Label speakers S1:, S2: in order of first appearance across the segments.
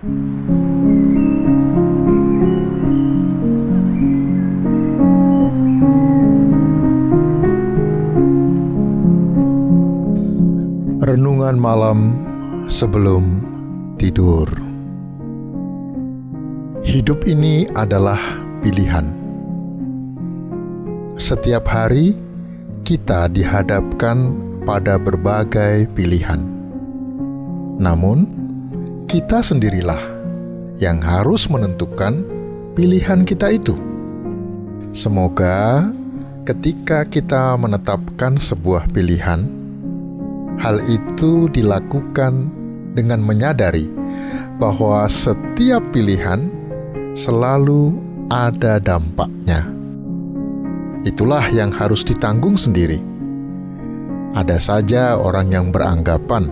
S1: Renungan malam sebelum tidur. Hidup ini adalah pilihan. Setiap hari kita dihadapkan pada berbagai pilihan. Namun, kita sendirilah yang harus menentukan pilihan kita itu. Semoga ketika kita menetapkan sebuah pilihan, hal itu dilakukan dengan menyadari bahwa setiap pilihan selalu ada dampaknya. Itulah yang harus ditanggung sendiri. Ada saja orang yang beranggapan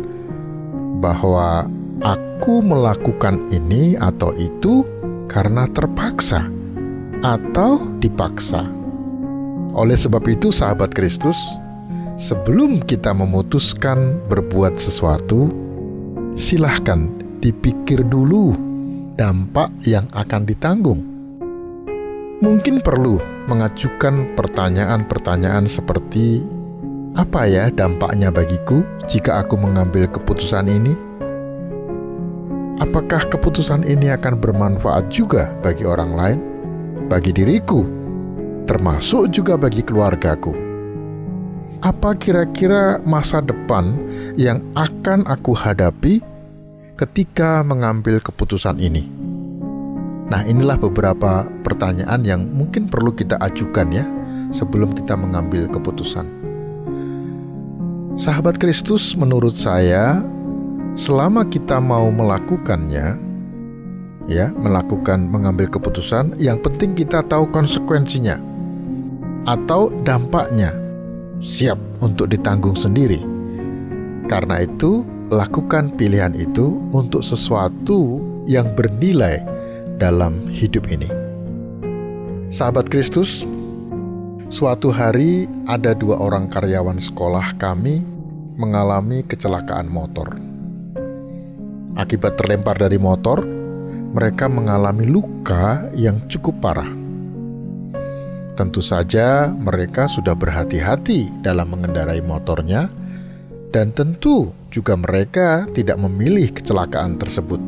S1: bahwa aku melakukan ini atau itu karena terpaksa atau dipaksa. Oleh sebab itu, sahabat Kristus, sebelum kita memutuskan berbuat sesuatu, silahkan dipikir dulu dampak yang akan ditanggung. Mungkin perlu mengajukan pertanyaan-pertanyaan seperti, apa ya dampaknya bagiku jika aku mengambil keputusan ini? Apakah keputusan ini akan bermanfaat juga bagi orang lain, bagi diriku, termasuk juga bagi keluargaku? Apa kira-kira masa depan yang akan aku hadapi ketika mengambil keputusan ini? Nah, inilah beberapa pertanyaan yang mungkin perlu kita ajukan ya sebelum kita mengambil keputusan. Sahabat Kristus, menurut saya, selama kita mau melakukannya, mengambil keputusan, yang penting kita tahu konsekuensinya atau dampaknya, siap untuk ditanggung sendiri. Karena itu, lakukan pilihan itu untuk sesuatu yang bernilai dalam hidup ini. Sahabat Kristus, suatu hari ada 2 orang karyawan sekolah kami mengalami kecelakaan motor. Akibat terlempar dari motor, mereka mengalami luka yang cukup parah. Tentu saja mereka sudah berhati-hati dalam mengendarai motornya, dan tentu juga mereka tidak memilih kecelakaan tersebut.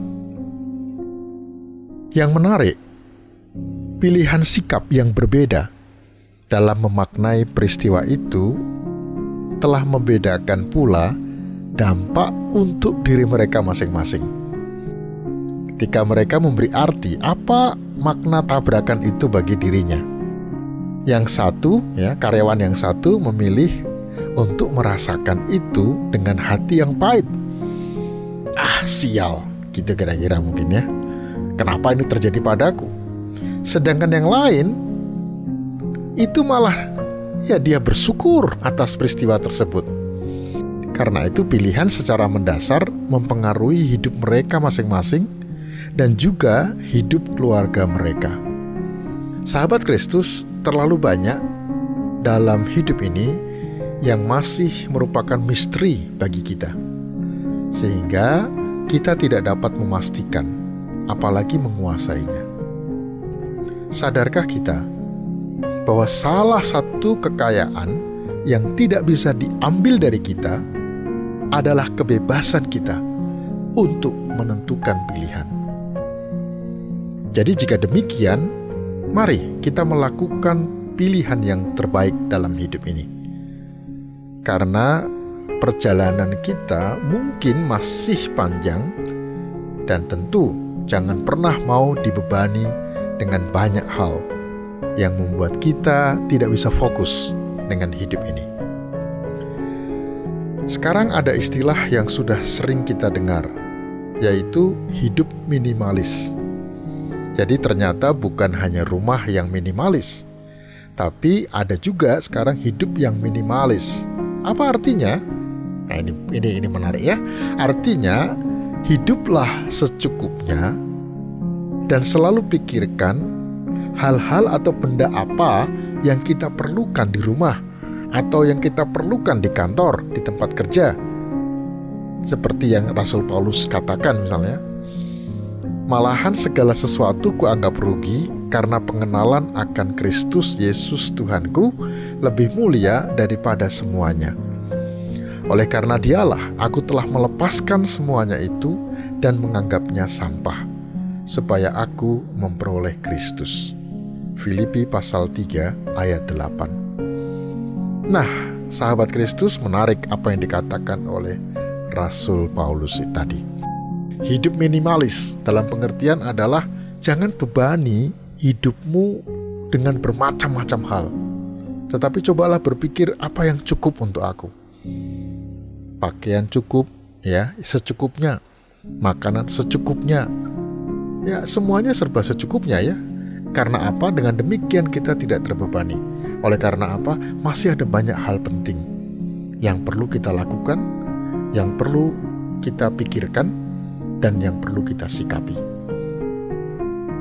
S1: Yang menarik, pilihan sikap yang berbeda dalam memaknai peristiwa itu telah membedakan pula dampak untuk diri mereka masing-masing. Ketika mereka memberi arti apa makna tabrakan itu bagi dirinya. Yang satu, karyawan yang satu memilih untuk merasakan itu dengan hati yang pahit. Sial, gitu kira-kira mungkin ya. Kenapa ini terjadi padaku? Sedangkan yang lain itu malah dia bersyukur atas peristiwa tersebut. Karena itu pilihan secara mendasar mempengaruhi hidup mereka masing-masing dan juga hidup keluarga mereka. Sahabat Kristus, terlalu banyak dalam hidup ini yang masih merupakan misteri bagi kita, sehingga kita tidak dapat memastikan, apalagi menguasainya. Sadarkah kita bahwa salah satu kekayaan yang tidak bisa diambil dari kita adalah kebebasan kita untuk menentukan pilihan? Jadi jika demikian, mari kita melakukan pilihan yang terbaik dalam hidup ini. Karena perjalanan kita mungkin masih panjang, dan tentu jangan pernah mau dibebani dengan banyak hal yang membuat kita tidak bisa fokus dengan hidup ini. Sekarang ada istilah yang sudah sering kita dengar, yaitu hidup minimalis. Jadi ternyata bukan hanya rumah yang minimalis, tapi ada juga sekarang hidup yang minimalis. Apa artinya? Nah, ini menarik ya. Artinya, hiduplah secukupnya dan selalu pikirkan hal-hal atau benda apa yang kita perlukan di rumah atau yang kita perlukan di kantor, di tempat kerja. Seperti yang Rasul Paulus katakan misalnya, Malahan segala sesuatu kuanggap rugi karena pengenalan akan Kristus Yesus Tuhanku lebih mulia daripada semuanya. Oleh karena Dialah aku telah melepaskan semuanya itu dan menganggapnya sampah, supaya aku memperoleh Kristus. Filipi pasal 3 ayat 8. Nah, sahabat Kristus, menarik apa yang dikatakan oleh Rasul Paulus tadi. Hidup minimalis dalam pengertian adalah jangan bebani hidupmu dengan bermacam-macam hal, tetapi cobalah berpikir apa yang cukup untuk aku. Pakaian cukup, ya, secukupnya. Makanan secukupnya. Ya, semuanya serba secukupnya ya. Karena apa? Dengan demikian kita tidak terbebani. Oleh karena apa? Masih ada banyak hal penting yang perlu kita lakukan, yang perlu kita pikirkan, dan yang perlu kita sikapi.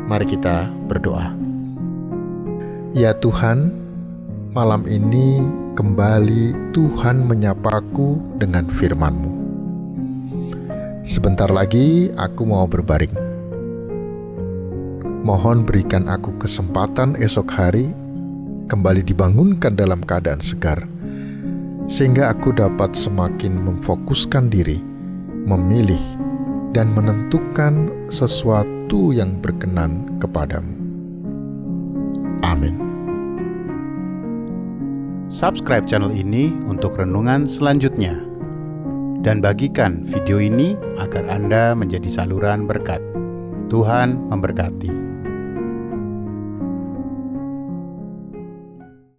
S1: Mari kita berdoa. Ya Tuhan, malam ini kembali Tuhan menyapaku dengan firman-Mu. Sebentar lagi aku mau berbaring. Mohon berikan aku kesempatan esok hari kembali dibangunkan dalam keadaan segar, sehingga aku dapat semakin memfokuskan diri, memilih, dan menentukan sesuatu yang berkenan kepadamu. Amin.
S2: Subscribe channel ini untuk renungan selanjutnya, dan bagikan video ini agar Anda menjadi saluran berkat. Tuhan memberkati.